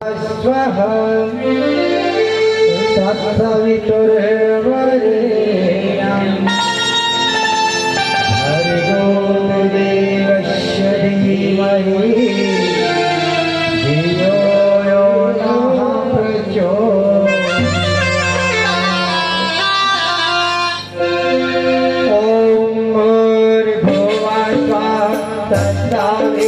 स्वः तत्सवितुर्वरेण्यं भर्गो देवस्य धीमहि धियो यो नः प्रचोदयात्। ॐ भूर्भुवः स्वः तत्सवितुर्वरेण्यं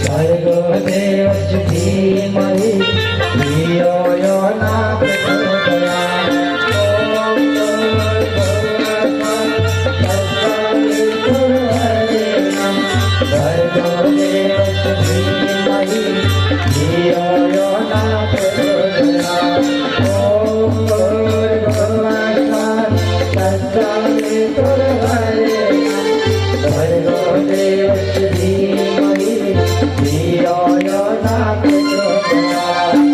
भर्गो देवस्य धीमहि धियो यो नः प्रचोदयात्। भर्गो देवस्य धीमहि धियो यो नः प्रचोदयात्। ॐ भूर्भुवः तत्सवितुर्वरेण्यं भर्गो देवस्य धीमहि धियो यो नः प्रचोदयात्।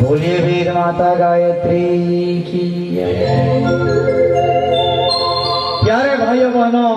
बोलिए वेद माता गायत्री की। प्यारे भाइयों बहनों,